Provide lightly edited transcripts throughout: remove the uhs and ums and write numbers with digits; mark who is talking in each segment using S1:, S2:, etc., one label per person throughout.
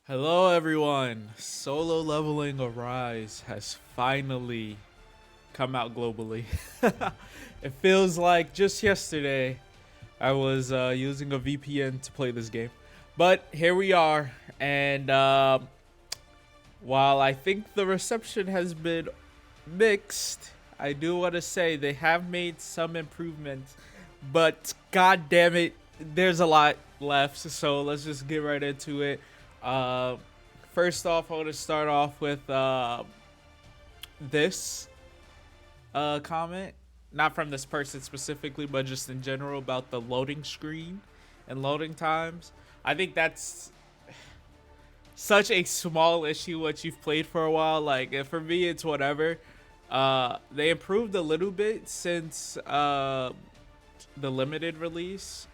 S1: Hello everyone! Solo Leveling Arise has finally come out globally. It feels like just yesterday I was using a VPN to play this game. But here we are, and while I think the reception has been mixed, I do want to say they have made some improvements, but god damn it, there's a lot left. So let's just get right into it. Uh, First off, I want to start off with this comment, not from this person specifically, but just in general about the loading screen and loading times. I think that's such a small issue what you've played for a while. Like for me, it's whatever. They improved a little bit since the limited release.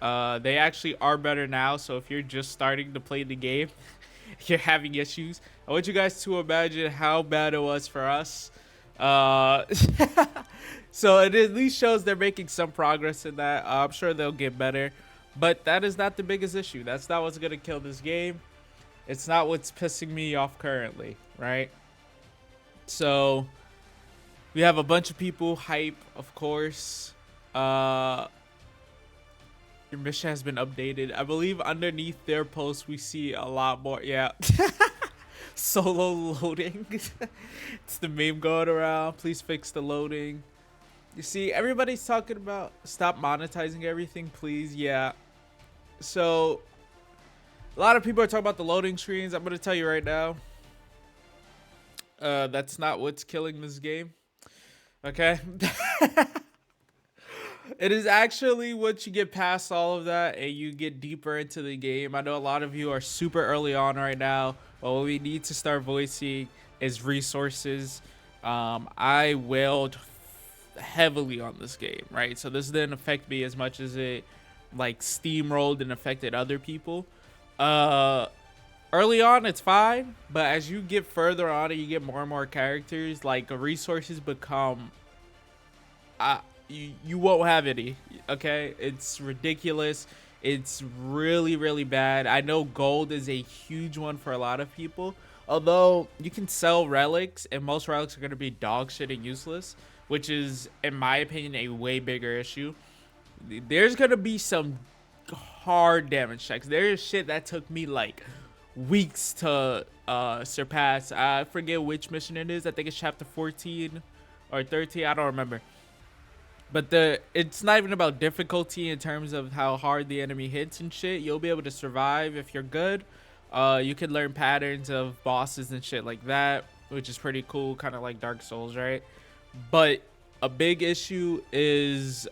S1: They actually are better now. So if you're just starting to play the game, you're having issues. I want you guys to imagine how bad it was for us. Uh, so it at least shows they're making some progress in that. I'm sure they'll get better, but that is not the biggest issue. That's not what's gonna kill this game. It's not what's pissing me off currently, right? So we have a bunch of people hype, of course. Uh, your mission has been updated. I believe underneath their post we see a lot more. Yeah. Solo loading. It's the meme going around. Please fix the loading. You see, everybody's talking about stop monetizing everything, please. Yeah. So a lot of people are talking about the loading screens. I'm gonna tell you right now. That's not what's killing this game. Okay. It is actually once you get past all of that and you get deeper into the game. I know a lot of you are super early on right now, but what we need to start voicing is resources. I wailed heavily on this game, right? So this didn't affect me as much as it like steamrolled and affected other people. Uh, Early on it's fine, but as you get further on and you get more and more characters, like resources become you won't have any. Okay, it's ridiculous. It's really bad. I know gold is a huge one for a lot of people, although you can sell relics and most relics are going to be dog shit and useless, which is in my opinion a way bigger issue. There's going to be some hard damage checks. There's shit that took me like weeks to surpass. I forget which mission it is. I think it's chapter 14 or 13. I don't remember, but it's not even about difficulty in terms of how hard the enemy hits and shit. You'll be able to survive if you're good. You can learn patterns of bosses and shit like that, which is pretty cool, kind of like Dark Souls, right? But a big issue is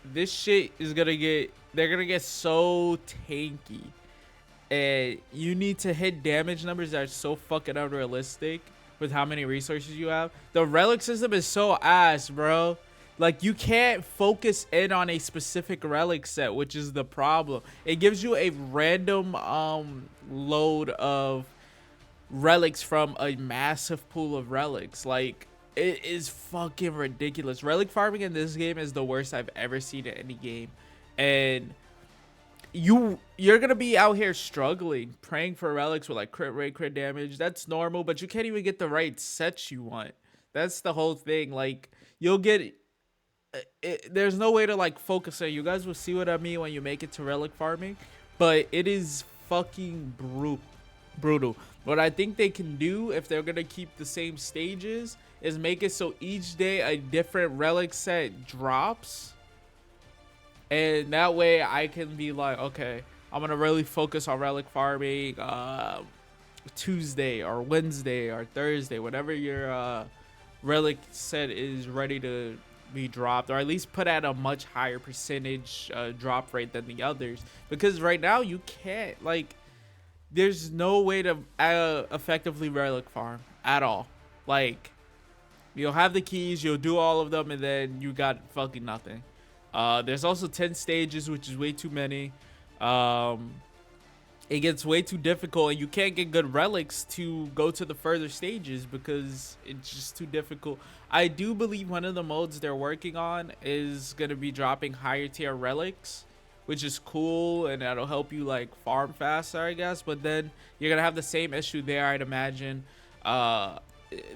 S1: this shit is gonna get they're gonna get so tanky, and you need to hit damage numbers that are so fucking unrealistic with how many resources you have. The relic system is so ass, bro. Like you can't focus in on a specific relic set, which is the problem. It gives you a random load of relics from a massive pool of relics. Like it is fucking ridiculous. Relic farming in this game is the worst I've ever seen in any game. And you're gonna be out here struggling, praying for relics with like crit rate, crit damage. That's normal, but you can't even get the right sets you want. That's the whole thing. Like you'll get there's no way to like focus on. You guys will see what I mean when you make it to relic farming, but it is fucking brutal. What I think they can do if they're gonna keep the same stages is make it so each day a different relic set drops, and that way I can be like, okay, I'm gonna really focus on relic farming Tuesday or Wednesday or Thursday, whatever your relic set is ready to be dropped, or at least put at a much higher percentage drop rate than the others. Because right now you can't, like, there's no way to effectively relic farm at all. Like, you'll have the keys, you'll do all of them, and then you got fucking nothing. There's also 10 stages, which is way too many. It gets way too difficult, and you can't get good relics to go to the further stages because it's just too difficult. I do believe one of the modes they're working on is going to be dropping higher tier relics, which is cool, and that'll help you like farm faster, I guess. But then you're gonna have the same issue there, I'd imagine. Uh,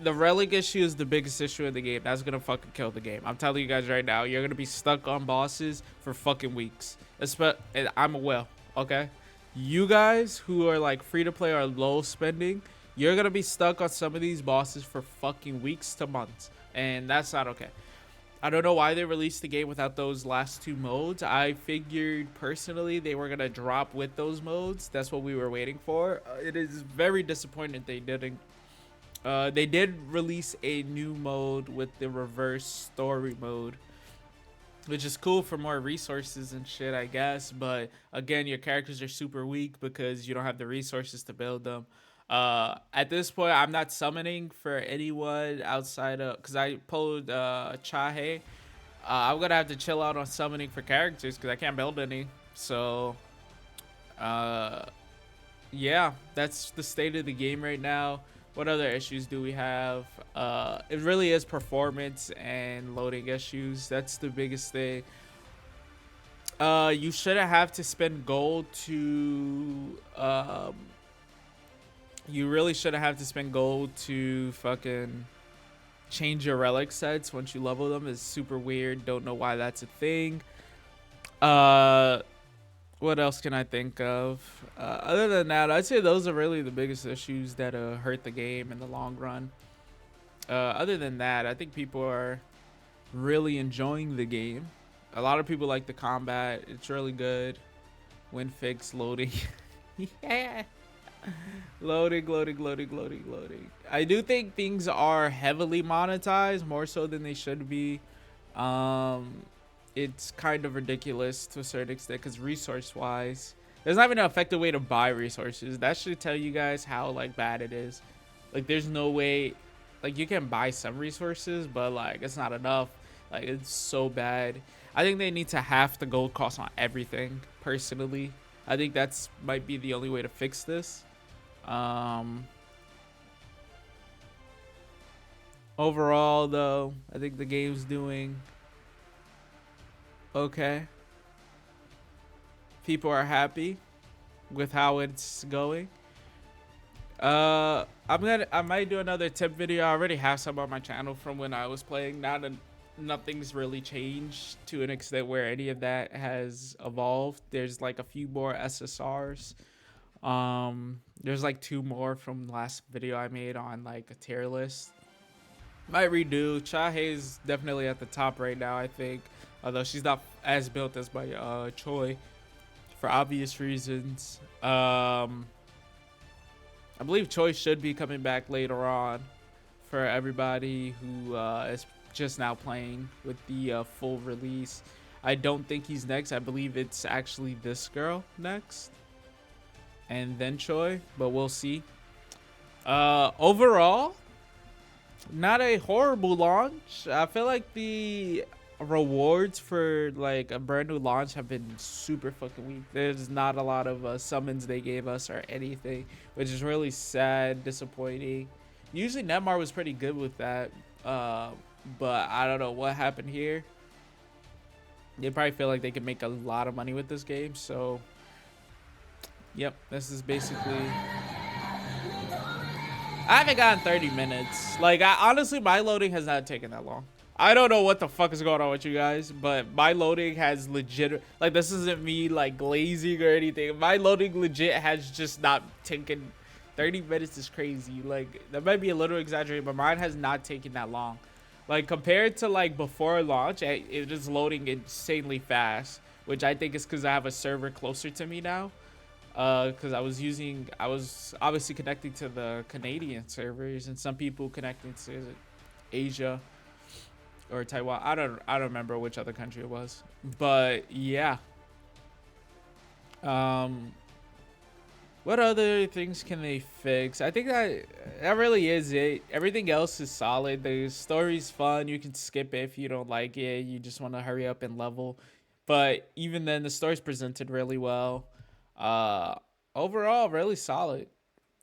S1: the relic issue is the biggest issue in the game. That's gonna fucking kill the game. I'm telling you guys right now, you're gonna be stuck on bosses for fucking weeks. And I'm well, okay? You guys who are like free to play or low spending, you're gonna be stuck on some of these bosses for fucking weeks to months, and that's not okay. I don't know why they released the game without those last two modes. I figured personally they were gonna drop with those modes. That's what we were waiting for. It is very disappointing they didn't. They did release a new mode with the reverse story mode, which is cool for more resources and shit, I guess. But again, your characters are super weak because you don't have the resources to build them. At this point, I'm not summoning for anyone outside of, because I pulled Chahe. I'm gonna have to chill out on summoning for characters because I can't build any. So yeah, that's the state of the game right now. What other issues do we have? It really is performance and loading issues. That's the biggest thing. You shouldn't have to spend gold to you really shouldn't have to spend gold to fucking change your relic sets once you level them. It's super weird. Don't know why that's a thing. What else can I think of? Other than that, I'd say those are really the biggest issues that hurt the game in the long run. Other than that, I think people are really enjoying the game. A lot of people like the combat. It's really good. Win fix loading. Yeah. Loading. I do think things are heavily monetized, more so than they should be. It's kind of ridiculous to a certain extent because resource wise, there's not even an effective way to buy resources. That should tell you guys how like bad it is. Like there's no way, like you can buy some resources, but like it's not enough. Like it's so bad. I think they need to half the gold cost on everything. Personally, I think that's might be the only way to fix this. Overall though, I think the game's doing okay. People are happy with how it's going. I might do another tip video. I already have some on my channel from when I was playing. Nothing's really changed to an extent where any of that has evolved. There's like a few more SSRs. There's like 2 more from the last video I made on like a tier list. Might redo. Chahe's definitely at the top right now, I think. Although she's not as built as my Choi for obvious reasons. I believe Choi should be coming back later on for everybody who is just now playing with the full release. I don't think he's next. I believe it's actually this girl next. And then Choi, but we'll see. Overall, not a horrible launch. I feel like the rewards for like a brand new launch have been super fucking weak. There's not a lot of summons they gave us or anything, which is really sad, disappointing. Usually Netmarble was pretty good with that, but I don't know what happened here. They probably feel like they could make a lot of money with this game, so yep, this is basically. I haven't gotten 30 minutes. Like, honestly, my loading has not taken that long. I don't know what the fuck is going on with you guys, but my loading has legit, like, this isn't me like glazing or anything. My loading legit has just not taken 30 minutes. Is crazy. Like, that might be a little exaggerated, but mine has not taken that long. Like, compared to like before launch, it is loading insanely fast, which I think is because I have a server closer to me now. Because I was obviously connecting to the Canadian servers, and some people connecting to Asia or Taiwan. I don't remember which other country it was, but yeah. What other things can they fix? I think that really is it. Everything else is solid. The story's fun. You can skip it if you don't like it. You just want to hurry up and level. But even then, the story's presented really well. Overall, really solid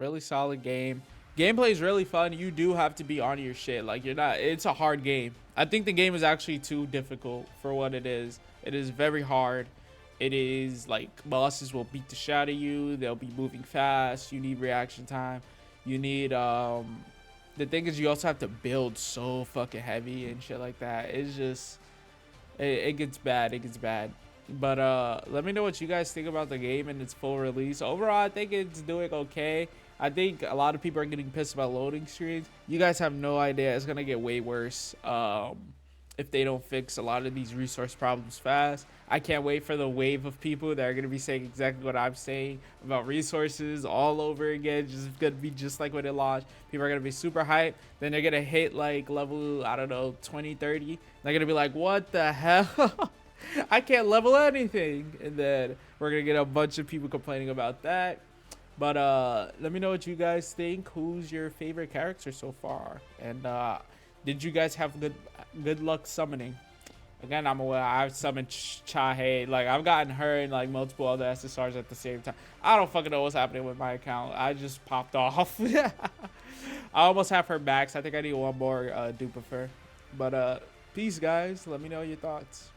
S1: game. Gameplay is really fun. You do have to be on your shit. Like, you're not, it's a hard game. I think the game is actually too difficult for what it is. It is very hard. it is like bosses will beat the shit out of you. They'll be moving fast. You need reaction time. You need the thing is you also have to build so fucking heavy and shit like that. It's just it gets bad. It gets bad. But let me know what you guys think about the game and its full release. Overall, I think it's doing okay. I think a lot of people are getting pissed about loading screens. You guys have no idea. It's gonna get way worse if they don't fix a lot of these resource problems fast. I can't wait for the wave of people that are gonna be saying exactly what I'm saying about resources all over again. Just gonna be just like when it launched. People are gonna be super hyped. Then they're gonna hit like level, I don't know, 20, 30. They're gonna be like, what the hell? I can't level anything. And then we're gonna get a bunch of people complaining about that. But let me know what you guys think. Who's your favorite character so far? And did you guys have good luck summoning? Again, I'm aware I've summoned Chahe. Like, I've gotten her and like multiple other SSRs at the same time. I don't fucking know what's happening with my account. I just popped off. I almost have her max. I think I need one more dupe of her. But peace, guys. Let me know your thoughts.